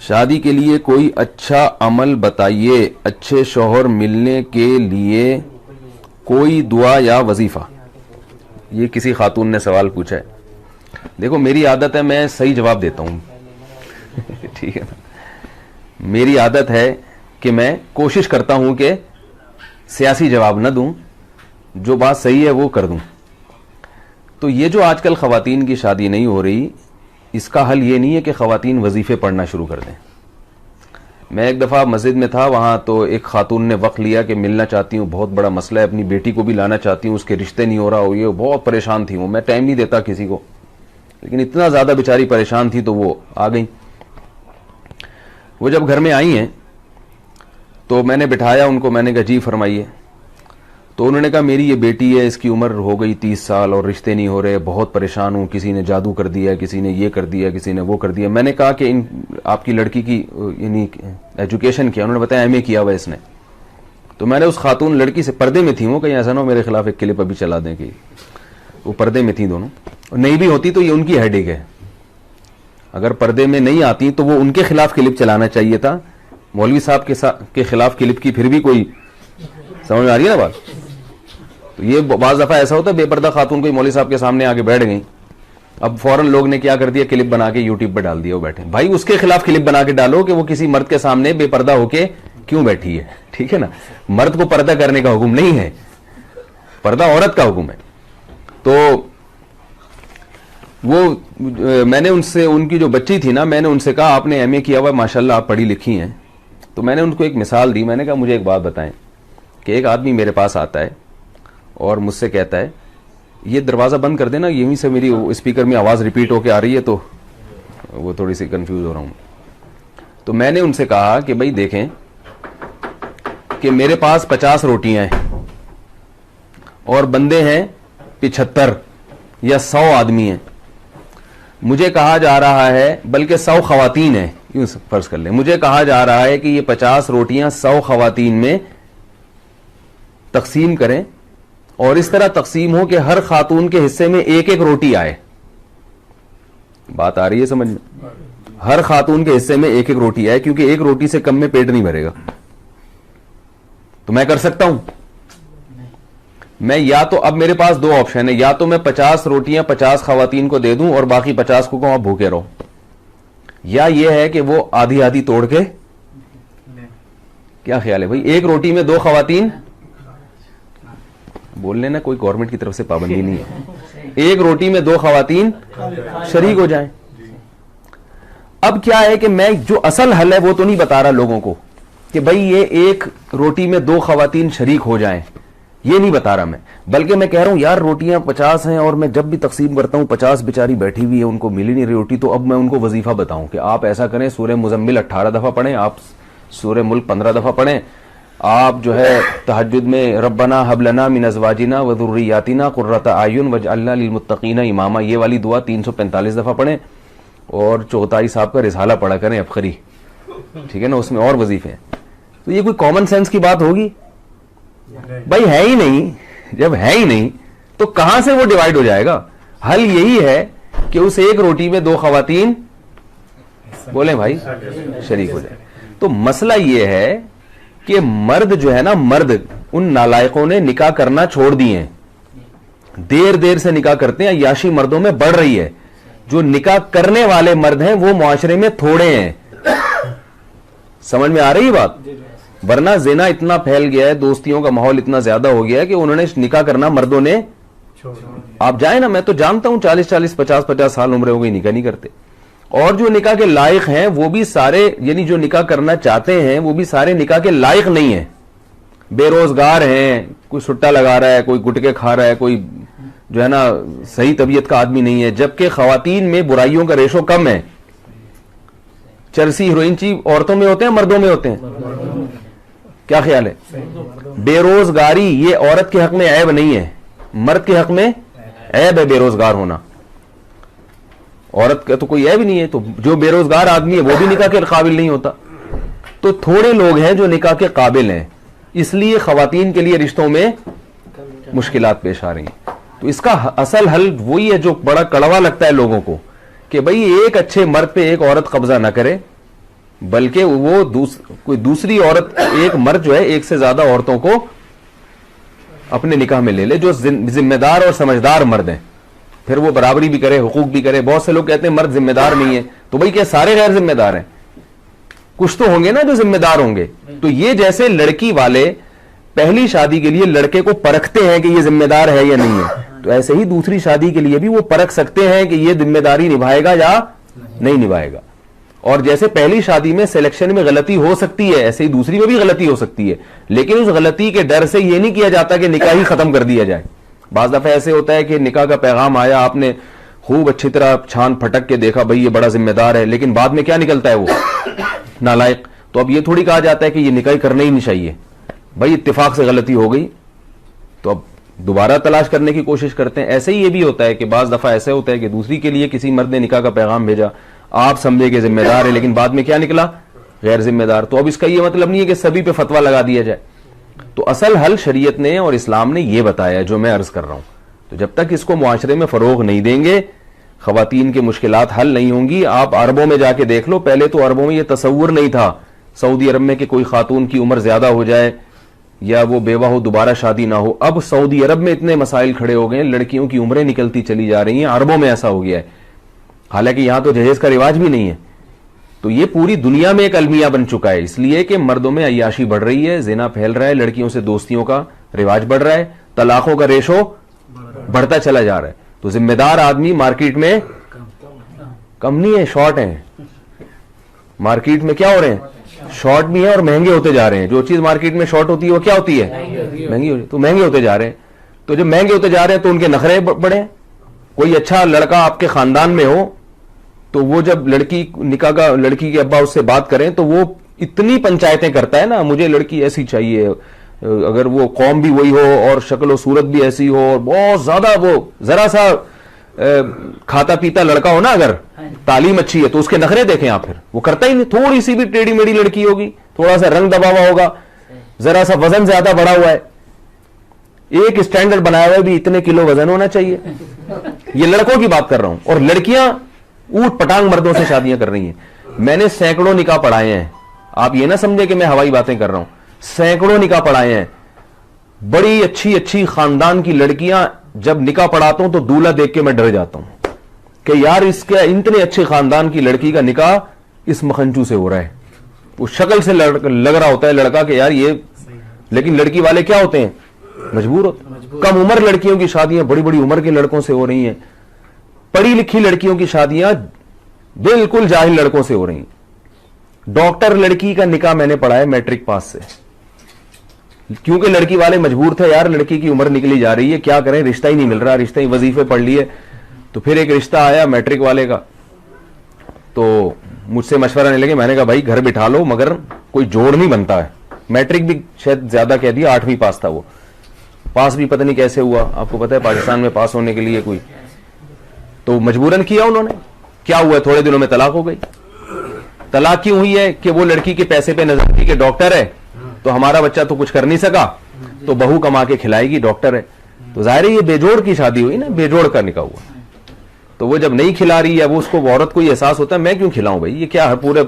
شادی کے لیے کوئی اچھا عمل بتائیے, اچھے شوہر ملنے کے لیے کوئی دعا یا وظیفہ. یہ کسی خاتون نے سوال پوچھا ہے. دیکھو میری عادت ہے میں صحیح جواب دیتا ہوں ٹھیک ہے نا, میری عادت ہے کہ میں کوشش کرتا ہوں کہ سیاسی جواب نہ دوں, جو بات صحیح ہے وہ کر دوں. تو یہ جو آج کل خواتین کی شادی نہیں ہو رہی, اس کا حل یہ نہیں ہے کہ خواتین وظیفے پڑھنا شروع کر دیں. میں ایک دفعہ مسجد میں تھا, وہاں تو ایک خاتون نے وقت لیا کہ ملنا چاہتی ہوں, بہت بڑا مسئلہ ہے, اپنی بیٹی کو بھی لانا چاہتی ہوں, اس کے رشتے نہیں ہو رہا ہو, یہ بہت پریشان تھی وہ. میں ٹائم نہیں دیتا کسی کو, لیکن اتنا زیادہ بیچاری پریشان تھی تو وہ آ گئی. وہ جب گھر میں آئی ہیں تو میں نے بٹھایا ان کو, میں نے کہا جی فرمائیے. تو انہوں نے کہا میری یہ بیٹی ہے, اس کی عمر ہو گئی 30 سال اور رشتے نہیں ہو رہے, بہت پریشان ہوں, کسی نے جادو کر دیا, کسی نے یہ کر دیا, کسی نے وہ کر دیا. میں نے کہا کہ آپ کی لڑکی کی یعنی ایجوکیشن کیا؟ انہوں نے بتایا ایم اے کیا ہوا اس نے. تو میں نے اس خاتون لڑکی سے, پردے میں تھی وہ, کہیں ایسا نہ ہو میرے خلاف ایک کلپ ابھی چلا دیں, کہ وہ پردے میں تھیں دونوں, اور نہیں بھی ہوتی تو یہ ان کی ہیڈ ایک ہے. اگر پردے میں نہیں آتی تو وہ ان کے خلاف کلپ چلانا چاہیے تھا, مولوی صاحب کے خلاف کلپ کی پھر بھی کوئی سمجھ میں آ رہی ہے نا بات. تو یہ بعض دفعہ ایسا ہوتا ہے بے پردہ خاتون کوئی مولوی صاحب کے سامنے آ کے بیٹھ گئی, اب فوراً لوگ نے کیا کر دیا, کلپ بنا کے یوٹیوب پہ ڈال دیا, وہ بیٹھے. بھائی اس کے خلاف کلپ بنا کے ڈالو کہ وہ کسی مرد کے سامنے بے پردہ ہو کے کیوں بیٹھی ہے, ٹھیک ہے نا. مرد کو پردہ کرنے کا حکم نہیں ہے, پردہ عورت کا حکم ہے. تو وہ میں نے ان سے, ان کی جو بچی تھی نا, میں نے ان سے کہا آپ نے ایم اے کیا ہوا, ماشاءاللہ آپ پڑھی لکھی ہیں. تو میں نے ان کو ایک مثال دی, میں نے کہا مجھے ایک بات بتائیں کہ ایک آدمی میرے پاس آتا ہے اور مجھ سے کہتا ہے یہ دروازہ بند کر دینا, یہیں سے میری اسپیکر میں آواز ریپیٹ ہو کے آ رہی ہے تو وہ تھوڑی سی کنفیوز ہو رہا ہوں. تو میں نے ان سے کہا کہ بھائی دیکھیں کہ میرے پاس 50 روٹیاں ہیں اور بندے ہیں 75 یا 100 آدمی ہیں. مجھے کہا جا رہا ہے, بلکہ 100 خواتین ہیں, یوں فرض کر لیں, مجھے کہا جا رہا ہے کہ یہ 50 روٹیاں 100 خواتین میں تقسیم کریں, اور اس طرح تقسیم ہو کہ ہر خاتون کے حصے میں ایک ایک روٹی آئے. بات آ رہی ہے سمجھ میں؟ ہر خاتون کے حصے میں ایک ایک روٹی آئے, کیونکہ ایک روٹی سے کم میں پیٹ نہیں بھرے گا. تو میں کر سکتا ہوں, میں یا تو, اب میرے پاس 2 آپشن ہے, یا تو میں 50 روٹیاں 50 خواتین کو دے دوں اور باقی 50 کو کہوں آپ بھوکے رہو, یا یہ ہے کہ وہ آدھی آدھی توڑ کے. کیا خیال ہے بھائی؟ ایک روٹی میں 2 خواتین, بول لینا کوئی گورنمنٹ کی طرف سے پابندی نہیں ہے, ایک روٹی میں 2 خواتین شریک ہو جائیں. اب کیا ہے کہ میں جو اصل حل ہے وہ تو نہیں بتا رہا لوگوں کو کہ بھائی یہ ایک روٹی میں 2 خواتین شریک ہو جائیں, یہ نہیں بتا رہا میں, بلکہ میں کہہ رہا ہوں یار روٹیاں 50 ہیں اور میں جب بھی تقسیم کرتا ہوں 50 بیچاری بیٹھی ہوئی ہے, ان کو ملی نہیں روٹی, تو اب میں ان کو وظیفہ بتاؤں کہ آپ ایسا کریں, سورہ مزمل 18 دفعہ پڑھیں, آپ سورہ ملک 15 دفعہ پڑھیں, آپ جو ہے تہجد میں ربنا ہب لنا من ازواجنا وذریاتنا قرۃ اعین واجعلنا للمتقین اماما, یہ والی دعا 345 دفعہ پڑھیں, اور چغتائی صاحب کا رسالہ پڑھا کریں افخری, ٹھیک ہے نا, اس میں اور وظیفے ہیں. تو یہ کوئی کامن سینس کی بات ہوگی؟ بھائی ہے ہی نہیں. جب ہے ہی نہیں تو کہاں سے وہ ڈیوائیڈ ہو جائے گا؟ حل یہی ہے کہ اس ایک روٹی میں 2 خواتین بولیں بھائی شریک ہو جائے. تو مسئلہ یہ ہے کہ مرد جو ہے نا, مرد ان نالائقوں نے نکاح کرنا چھوڑ دیے ہیں, دیر سے نکاح کرتے ہیں, عیاشی مردوں میں بڑھ رہی ہے. جو نکاح کرنے والے مرد ہیں وہ معاشرے میں تھوڑے ہیں. سمجھ میں آ رہی بات؟ ورنہ زنا اتنا پھیل گیا ہے, دوستیوں کا ماحول اتنا زیادہ ہو گیا ہے کہ انہوں نے نکاح کرنا مردوں نے, آپ جائیں نا, میں تو جانتا ہوں 40 50 سال عمر ہو گئی نکاح نہیں کرتے. اور جو نکاح کے لائق ہیں وہ بھی سارے, یعنی جو نکاح کرنا چاہتے ہیں وہ بھی سارے نکاح کے لائق نہیں ہیں, بے روزگار ہیں, کوئی سٹا لگا رہا ہے, کوئی گٹکے کھا رہا ہے, کوئی جو ہے نا صحیح طبیعت کا آدمی نہیں ہے. جبکہ خواتین میں برائیوں کا ریشو کم ہے. چرسی ہیروئن چی عورتوں میں ہوتے ہیں مردوں میں ہوتے ہیں؟ کیا خیال ہے؟ بے روزگاری یہ عورت کے حق میں عیب نہیں ہے, مرد کے حق میں عیب ہے بے روزگار ہونا. عورت کا تو کوئی عیب نہیں ہے, تو جو بے روزگار آدمی ہے وہ بھی نکاح کے قابل نہیں ہوتا. تو تھوڑے لوگ ہیں جو نکاح کے قابل ہیں, اس لیے خواتین کے لیے رشتوں میں مشکلات پیش آ رہی ہیں. تو اس کا اصل حل وہی ہے جو بڑا کڑوا لگتا ہے لوگوں کو, کہ بھئی ایک اچھے مرد پہ ایک عورت قبضہ نہ کرے, بلکہ وہ کوئی دوسری عورت, ایک مرد جو ہے ایک سے زیادہ عورتوں کو اپنے نکاح میں لے لے جو ذمہ دار اور سمجھدار مرد ہیں, پھر وہ برابری بھی کرے, حقوق بھی کرے. بہت سے لوگ کہتے ہیں مرد ذمہ دار نہیں ہے, تو بھائی کیا سارے غیر ذمہ دار ہیں؟ کچھ تو ہوں گے نا جو ذمہ دار ہوں گے. تو یہ جیسے لڑکی والے پہلی شادی کے لیے لڑکے کو پرکھتے ہیں کہ یہ ذمہ دار ہے یا نہیں ہے, تو ایسے ہی دوسری شادی کے لیے بھی وہ پرکھ سکتے ہیں کہ یہ ذمہ داری نبھائے گا یا نہیں نبھائے گا. اور جیسے پہلی شادی میں سلیکشن میں غلطی ہو سکتی ہے, ایسے ہی دوسری میں بھی غلطی ہو سکتی ہے, لیکن اس غلطی کے ڈر سے یہ نہیں کیا جاتا کہ نکاح ہی ختم کر دیا جائے. بعض دفعہ ایسے ہوتا ہے کہ نکاح کا پیغام آیا, آپ نے خوب اچھی طرح چھان پھٹک کے دیکھا بھائی یہ بڑا ذمہ دار ہے, لیکن بعد میں کیا نکلتا ہے وہ نالائق. تو اب یہ تھوڑی کہا جاتا ہے کہ یہ نکاح کرنا ہی نہیں چاہیے, بھائی اتفاق سے غلطی ہو گئی تو اب دوبارہ تلاش کرنے کی کوشش کرتے ہیں. ایسے ہی یہ بھی ہوتا ہے کہ بعض دفعہ ایسے ہوتا ہے کہ دوسری کے لیے کسی مرد نے نکاح کا پیغام بھیجا, آپ سمجھے کہ ذمہ دار ہے, لیکن بعد میں کیا نکلا غیر ذمہ دار. تو اب اس کا یہ مطلب نہیں ہے کہ سبھی پہ فتویٰ لگا دیا جائے. تو اصل حل شریعت نے اور اسلام نے یہ بتایا جو میں عرض کر رہا ہوں. تو جب تک اس کو معاشرے میں فروغ نہیں دیں گے, خواتین کے مشکلات حل نہیں ہوں گی. آپ عربوں میں جا کے دیکھ لو, پہلے تو عربوں میں یہ تصور نہیں تھا سعودی عرب میں کہ کوئی خاتون کی عمر زیادہ ہو جائے یا وہ بیوہ ہو دوبارہ شادی نہ ہو. اب سعودی عرب میں اتنے مسائل کھڑے ہو گئے ہیں, لڑکیوں کی عمریں نکلتی چلی جا رہی ہیں. عربوں میں ایسا ہو گیا ہے, حالانکہ یہاں تو جہیز کا رواج بھی نہیں ہے. تو یہ پوری دنیا میں ایک المیہ بن چکا ہے, اس لیے کہ مردوں میں عیاشی بڑھ رہی ہے, زنا پھیل رہا ہے, لڑکیوں سے دوستیوں کا رواج بڑھ رہا ہے, طلاقوں کا ریشو بڑھتا چلا جا رہا ہے. تو ذمہ دار آدمی مارکیٹ میں کم نہیں ہے, شارٹ ہیں. مارکیٹ میں کیا ہو رہے ہیں, شارٹ بھی ہیں اور مہنگے ہوتے جا رہے ہیں. جو چیز مارکیٹ میں شارٹ ہوتی ہے وہ کیا ہوتی ہے, مہنگی ہوتی ہے. تو مہنگے ہوتے جا رہے ہیں. تو جب مہنگے ہوتے جا رہے ہیں تو ان کے نخرے بڑھے. کوئی اچھا لڑکا آپ کے خاندان میں ہو تو وہ جب لڑکی نکاح کا لڑکی کے ابا اس سے بات کریں تو وہ اتنی پنچایتیں کرتا ہے نا, مجھے لڑکی ایسی چاہیے, اگر وہ قوم بھی وہی ہو اور شکل و صورت بھی ایسی ہو اور بہت زیادہ وہ ذرا سا کھاتا پیتا لڑکا ہو نا, اگر تعلیم اچھی ہے تو اس کے نخرے دیکھیں آپ, پھر وہ کرتا ہی نہیں. تھوڑی سی بھی ٹیڑھی میڑھی لڑکی ہوگی, تھوڑا سا رنگ دبا ہوا ہوگا, ذرا سا وزن زیادہ بڑھا ہوا ہے, ایک اسٹینڈرڈ بنایا ہوا ہے بھی اتنے کلو وزن ہونا چاہیے. یہ لڑکوں کی بات کر رہا ہوں. اور لڑکیاں اوٹ پٹانگ مردوں سے شادیاں کر رہی ہیں. میں نے سینکڑوں نکاح پڑھائے ہیں, آپ یہ نہ سمجھے کہ میں ہوائی باتیں کر رہا ہوں. سینکڑوں نکاح پڑھائے ہیں. بڑی اچھی اچھی خاندان کی لڑکیاں, جب نکاح پڑھاتا ہوں تو دولہا دیکھ کے میں ڈر جاتا ہوں کہ یار اس کے اتنے اچھے خاندان کی لڑکی کا نکاح اس مکھنچو سے ہو رہا ہے. وہ شکل سے لگ رہا ہوتا ہے لڑکا کہ یار یہ, لیکن لڑکی والے کیا ہوتے ہیں, مجبور ہوتے ہیں. کم عمر لڑکیوں کی شادیاں بڑی بڑی عمر کے لڑکوں سے ہو رہی ہیں. پڑھی لکھی لڑکیوں کی شادیاں بالکل جاہل لڑکوں سے ہو رہی ہیں. ڈاکٹر لڑکی کا نکاح میں نے پڑھا ہے میٹرک پاس سے, کیونکہ لڑکی والے مجبور تھے, یار لڑکی کی عمر نکلی جا رہی ہے, کیا کریں, رشتہ ہی نہیں مل رہا, رشتہ ہی وظیفے پڑھ لیے. تو پھر ایک رشتہ آیا میٹرک والے کا, تو مجھ سے مشورہ نہیں لگے. میں نے کہا بھائی گھر بٹھا لو, مگر کوئی جوڑ نہیں بنتا ہے. میٹرک بھی شاید زیادہ کہہ دیا, 8ویں پاس تھا وہ, پاس بھی پتہ نہیں کیسے ہوا. آپ کو پتہ ہے پاکستان میں پاس ہونے کے لیے کوئی, تو مجبوراً کیا انہوں نے. کیا ہوا, تھوڑے دنوں میں طلاق ہو گئی. طلاق کیوں ہوئی ہے کہ وہ لڑکی کے پیسے پہ نظر تھی کہ ڈاکٹر ہے تو ہمارا بچہ تو کچھ کر نہیں سکا, تو بہو کما کے کھلائے گی, ڈاکٹر ہے. تو ظاہر ہے یہ بے جوڑ کی شادی ہوئی نا, بے جوڑ کا نکاح ہوا. تو وہ جب نہیں کھلا رہی ہے, وہ اس کو عورت کو یہ احساس ہوتا ہے میں کیوں کھلاؤں بھائی, یہ کیا ہے پورے.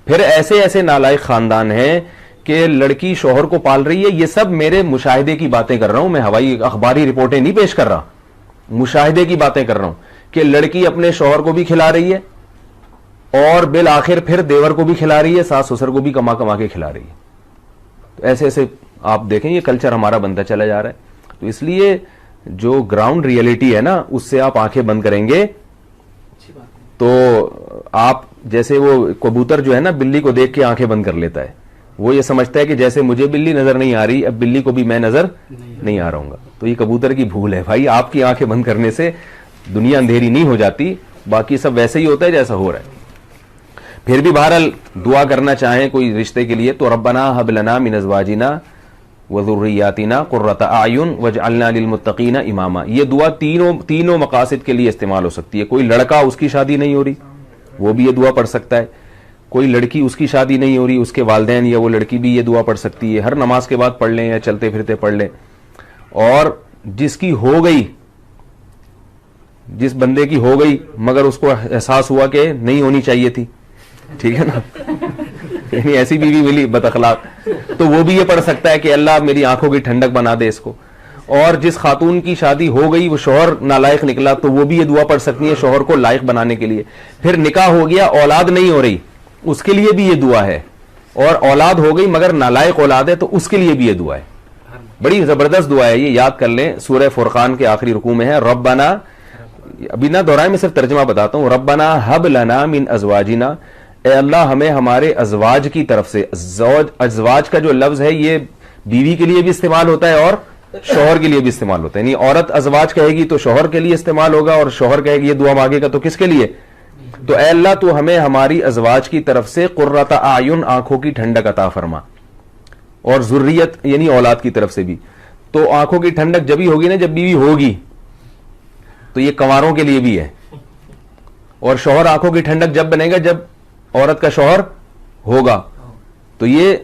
پھر ایسے ایسے نالائق خاندان ہیں کہ لڑکی شوہر کو پال رہی ہے. یہ سب میرے مشاہدے کی باتیں کر رہا ہوں میں, ہوائی اخباری رپورٹیں نہیں پیش کر رہا, مشاہدے کی باتیں کر رہا ہوں کہ لڑکی اپنے شوہر کو بھی کھلا رہی ہے اور بالآخر پھر دیور کو بھی کھلا رہی ہے, ساس سسر کو بھی کما کما کے کھلا رہی ہے. تو ایسے ایسے آپ دیکھیں یہ کلچر ہمارا بنتا چلا جا رہا ہے. تو اس لیے جو گراؤنڈ ریئلٹی ہے نا, اس سے آپ آنکھیں بند کریں گے تو آپ, جیسے وہ کبوتر جو ہے نا بلی کو دیکھ کے آنکھیں بند کر لیتا ہے, وہ یہ سمجھتا ہے کہ جیسے مجھے بلی نظر نہیں آ رہی, اب بلی کو بھی میں نظر نہیں آ رہا ہوں گا. تو یہ کبوتر کی بھول ہے بھائی. آپ کی آنکھیں بند کرنے سے دنیا اندھیری نہیں ہو جاتی, باقی سب ویسے ہی ہوتا ہے جیسا ہو رہا ہے. پھر بھی بہرحال دعا کرنا چاہیں کوئی رشتے کے لیے تو ربنا ہب لنا من ازواجنا وذریاتنا قرۃ اعین واجعلنا للمتقین اماما. یہ دعا تینوں مقاصد کے لیے استعمال ہو سکتی ہے. کوئی لڑکا اس کی شادی نہیں ہو رہی, وہ بھی یہ دعا پڑھ سکتا ہے. کوئی لڑکی اس کی شادی نہیں ہو رہی, اس کے والدین یا وہ لڑکی بھی یہ دعا پڑھ سکتی ہے. ہر نماز کے بعد پڑھ لیں یا چلتے پھرتے پڑھ لیں. اور جس کی ہو گئی, جس بندے کی ہو گئی مگر اس کو احساس ہوا کہ نہیں ہونی چاہیے تھی, ٹھیک ہے نا, یعنی ایسی بیوی ملی بد اخلاق تو وہ بھی یہ پڑھ سکتا ہے کہ اللہ میری آنکھوں کی ٹھنڈک بنا دے اس کو. اور جس خاتون کی شادی ہو گئی وہ شوہر نالائق نکلا تو وہ بھی یہ دعا پڑھ سکتی ہے شوہر کو لائق بنانے کے لیے. پھر نکاح ہو گیا اولاد نہیں ہو رہی اس کے لیے بھی یہ دعا ہے, اور اولاد ہو گئی مگر نالائق اولاد ہے تو اس کے لیے بھی یہ دعا ہے. بڑی زبردست دعا ہے یہ, یاد کر لیں. سورہ فرقان کے آخری رکوع میں ہے ربنا, ابھی نہ دہرائے میں صرف ترجمہ بتاتا ہوں, ربنا ہب لنا من ازواجنا, اے اللہ ہمیں ہمارے ازواج کی طرف سے. ازواج کا جو لفظ ہے یہ بیوی کے لیے بھی استعمال ہوتا ہے اور شوہر کے لیے بھی استعمال ہوتا ہے. یعنی عورت ازواج کہے گی تو شوہر کے لیے استعمال ہوگا, اور شوہر کہے گی یہ دعا مانگے گا تو کس کے لیے؟ تو اے اللہ تو ہمیں ہماری ازواج کی طرف سے قرۃ اعین, آنکھوں کی ٹھنڈک عطا فرما, اور ذریت یعنی اولاد کی طرف سے بھی. تو آنکھوں کی ٹھنڈک جبھی ہوگی نا جب بیوی ہوگی, تو یہ کنواروں کے لیے بھی ہے. اور شوہر آنکھوں کی ٹھنڈک جب بنے گا جب عورت کا شوہر ہوگا, تو یہ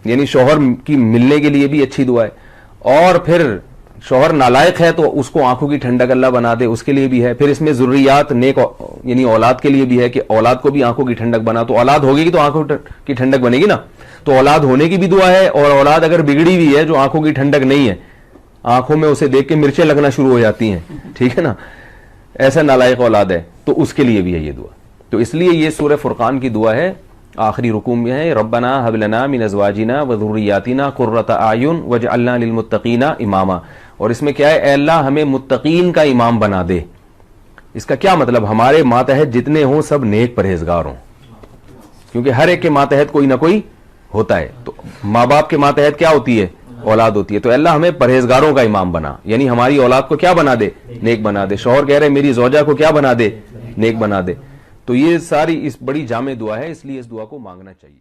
یعنی شوہر کی ملنے کے لیے بھی اچھی دعا ہے. اور پھر شوہر نالائق ہے تو اس کو آنکھوں کی ٹھنڈک اللہ بنا دے, اس کے لیے بھی ہے. پھر اس میں ذریات نیک یعنی اولاد کے لیے بھی ہے کہ اولاد کو بھی آنکھوں کی ٹھنڈک بنا. تو اولاد ہوگی تو آنکھوں کی ٹھنڈک بنے گی نا, تو اولاد ہونے کی بھی دعا ہے. اور اولاد اگر بگڑی ہوئی ہے جو آنکھوں کی ٹھنڈک نہیں ہے, آنکھوں میں اسے دیکھ کے مرچیں لگنا شروع ہو جاتی ہیں, ٹھیک ہے نا, ایسا نالائق اولاد ہے, تو اس کے لیے بھی ہے یہ دعا. تو اس لیے یہ سورہ فرقان کی دعا ہے, آخری رکوع میں ہے ربنا ہب لنا من ازواجنا وذریاتنا قرۃ اعین واجعلنا للمتقین اماما. اور اس میں کیا ہے, اے اللہ ہمیں متقین کا امام بنا دے. اس کا کیا مطلب, ہمارے ماتحت جتنے ہوں سب نیک پرہیزگار ہوں, کیونکہ ہر ایک کے ماتحت کوئی نہ کوئی ہوتا ہے. تو ماں باپ کے ماتحت کیا ہوتی ہے, اولاد ہوتی ہے. تو اللہ ہمیں پرہیزگاروں کا امام بنا, یعنی ہماری اولاد کو کیا بنا دے, نیک بنا دے. شوہر کہہ رہے میری زوجہ کو کیا بنا دے, نیک بنا دے. تو یہ ساری اس بڑی جامع دعا ہے, اس لیے اس دعا کو مانگنا چاہیے.